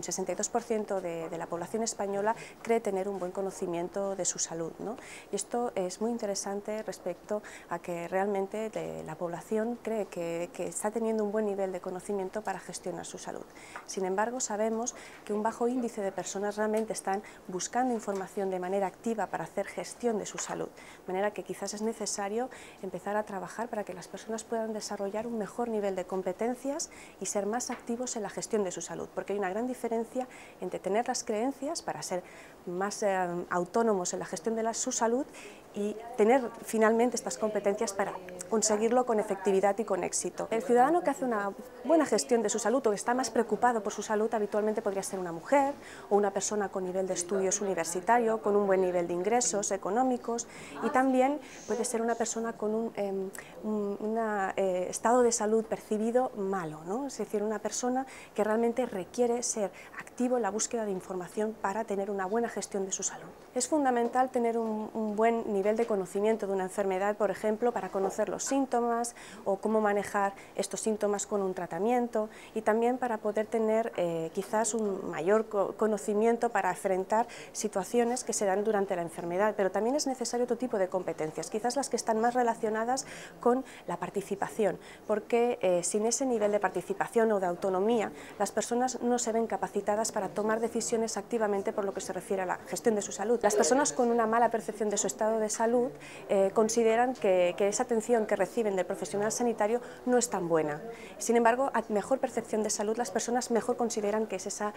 un 62% de la población española cree tener un buen conocimiento de su salud, ¿no? Y esto es muy interesante respecto a que realmente la población cree que está teniendo un buen nivel de conocimiento para gestionar su salud. Sin embargo, sabemos que un bajo índice de personas realmente están buscando información de manera activa para hacer gestión de su salud, de manera que quizás es necesario empezar a trabajar para que las personas puedan desarrollar un mejor nivel de competencias y ser más activos en la gestión de su salud, porque hay una gran diferencia entre tener las creencias para ser más autónomos en la gestión de su salud y tener finalmente estas competencias para conseguirlo con efectividad y con éxito. El ciudadano que hace una buena gestión de su salud o que está más preocupado por su salud habitualmente podría ser una mujer o una persona con nivel de estudios universitario, con un buen nivel de ingresos económicos, y también puede ser una persona con un estado de salud percibido malo, ¿no? Es decir, una persona que realmente requiere ser activo en la búsqueda de información para tener una buena gestión de su salud. Es fundamental tener un buen nivel de conocimiento de una enfermedad, por ejemplo, para conocer los síntomas o cómo manejar estos síntomas con un tratamiento, y también para poder tener quizás un mayor conocimiento para enfrentar situaciones que se dan durante la enfermedad, pero también es necesario otro tipo de competencias, quizás las que están más relacionadas con la participación, porque sin ese nivel de participación o de autonomía, las personas no se ven capacitadas para tomar decisiones activamente por lo que se refiere a la gestión de su salud. Las personas con una mala percepción de su estado de salud consideran que esa atención que reciben del profesional sanitario no es tan buena. Sin embargo, a mejor percepción de salud, las personas mejor consideran que es esa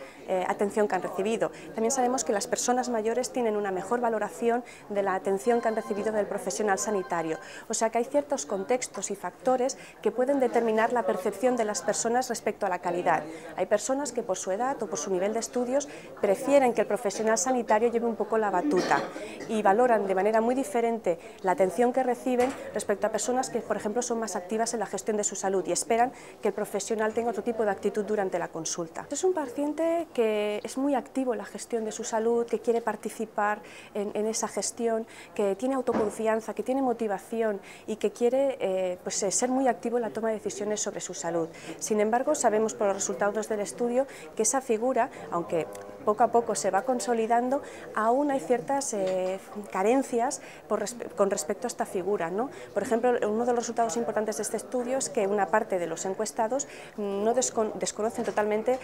atención que han recibido. También sabemos que las personas mayores tienen una mejor valoración de la atención que han recibido del profesional sanitario. O sea que hay ciertos contextos y factores que pueden determinar la percepción de las personas respecto a la calidad. Hay personas que por su edad o por su nivel de estudios prefieren que el profesional sanitario lleve un poco la batuta y valoran de manera muy diferente la atención que reciben respecto a personas que, por ejemplo, son más activas en la gestión de su salud y esperan que el profesional tenga otro tipo de actitud durante la consulta. Es un paciente que es muy activo en la gestión de su salud, que quiere participar en esa gestión, que tiene autoconfianza, que tiene motivación y que quiere ser muy activo en la toma de decisiones sobre su salud. Sin embargo, sabemos por los resultados del estudio que esa figura, aunque poco a poco se va consolidando, aún hay ciertas carencias con respecto a esta figura, ¿no? Por ejemplo, uno de los resultados importantes de este estudio es que una parte de los encuestados no desconocen totalmente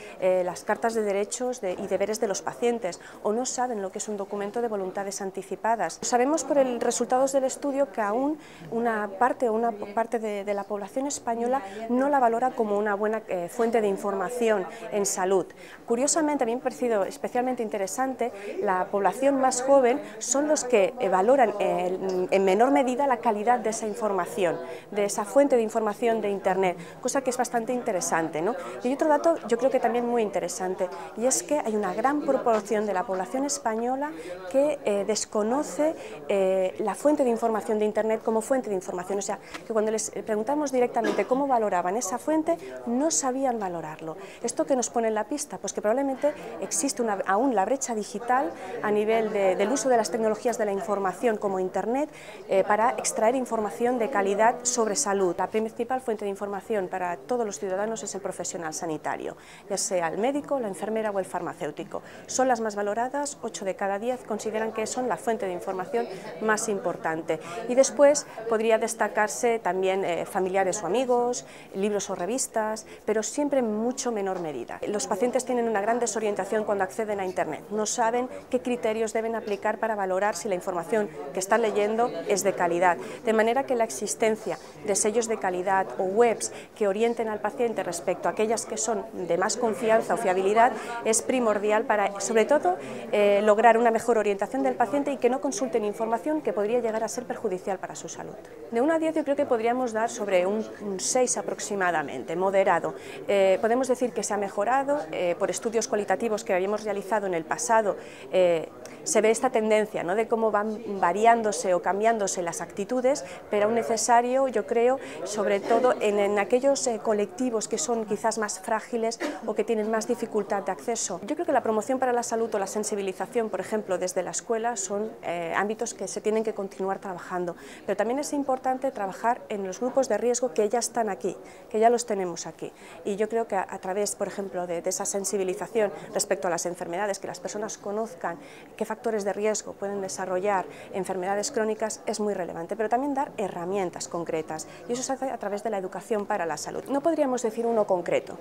las cartas de derechos y deberes de los pacientes, o no saben lo que es un documento de voluntades anticipadas. Sabemos por los resultados del estudio que aún una parte de la población española no la valora como una buena fuente de información en salud. Curiosamente, a mí me ha parecido especialmente interesante, la población más joven son los que valoran en menor medida la calidad de esa información, de esa fuente de información de Internet, cosa que es bastante interesante, ¿no? Y hay otro dato, yo creo que también muy interesante, y es que hay una gran proporción de la población española que desconoce la fuente de información de Internet como fuente de información, o sea, que cuando les preguntamos directamente cómo valoraban esa fuente, no sabían valorarlo. ¿Esto qué nos pone en la pista? Pues que probablemente existe aún la brecha digital a nivel del uso de las tecnologías de la información como Internet para extraer información de calidad sobre salud. La principal fuente de información para todos los ciudadanos es el profesional sanitario, ya sea el médico, la enfermera o el farmacéutico. Son las más valoradas, 8 de cada 10 consideran que son la fuente de información más importante. Y después podría destacarse también familiares o amigos, libros o revistas, pero siempre en mucho menor medida. Los pacientes tienen una gran desorientación cuando acceden a Internet, no saben qué criterios deben aplicar para valorar si la información que están leyendo es de calidad, de manera que la existencia de sellos de calidad o webs que orienten al paciente respecto a aquellas que son de más confianza o fiabilidad es primordial para, sobre todo, lograr una mejor orientación del paciente y que no consulten información que podría llegar a ser perjudicial para su salud. De 1 a 10 yo creo que podríamos dar sobre un 6 aproximadamente, moderado. Podemos decir que se ha mejorado por estudios cualitativos que habíamos hemos realizado en el pasado, se ve esta tendencia, ¿no?, de cómo van variándose o cambiándose las actitudes, pero aún necesario, yo creo, sobre todo en aquellos colectivos que son quizás más frágiles o que tienen más dificultad de acceso. Yo creo que la promoción para la salud o la sensibilización, por ejemplo, desde la escuela, son ámbitos que se tienen que continuar trabajando, pero también es importante trabajar en los grupos de riesgo que ya están aquí, que ya los tenemos aquí, y yo creo que a través, por ejemplo, de esa sensibilización respecto a las enfermedades, que las personas conozcan qué factores de riesgo pueden desarrollar enfermedades crónicas, es muy relevante, pero también dar herramientas concretas, y eso se hace a través de la educación para la salud. No podríamos decir uno concreto,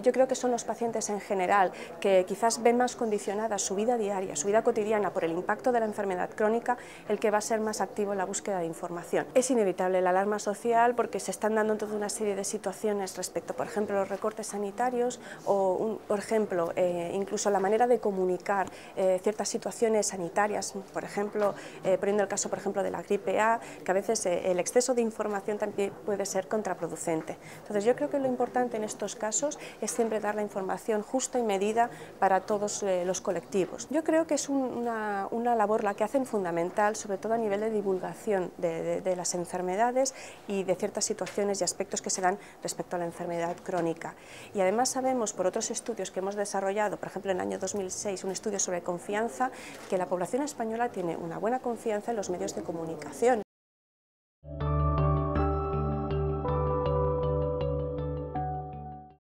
yo creo que son los pacientes en general que quizás ven más condicionada su vida diaria, su vida cotidiana por el impacto de la enfermedad crónica, el que va a ser más activo en la búsqueda de información. Es inevitable la alarma social porque se están dando toda una serie de situaciones respecto, por ejemplo, a los recortes sanitarios o, por ejemplo, incluso la manera de comunicar ciertas situaciones sanitarias, por ejemplo, poniendo el caso, por ejemplo, de la gripe A, que a veces el exceso de información también puede ser contraproducente. Entonces, yo creo que lo importante en estos casos es siempre dar la información justa y medida para todos los colectivos. Yo creo que es una labor la que hacen fundamental, sobre todo a nivel de divulgación de las enfermedades y de ciertas situaciones y aspectos que se dan respecto a la enfermedad crónica. Y además sabemos por otros estudios que hemos desarrollado, por ejemplo en el año 2006, un estudio sobre confianza, que la población española tiene una buena confianza en los medios de comunicación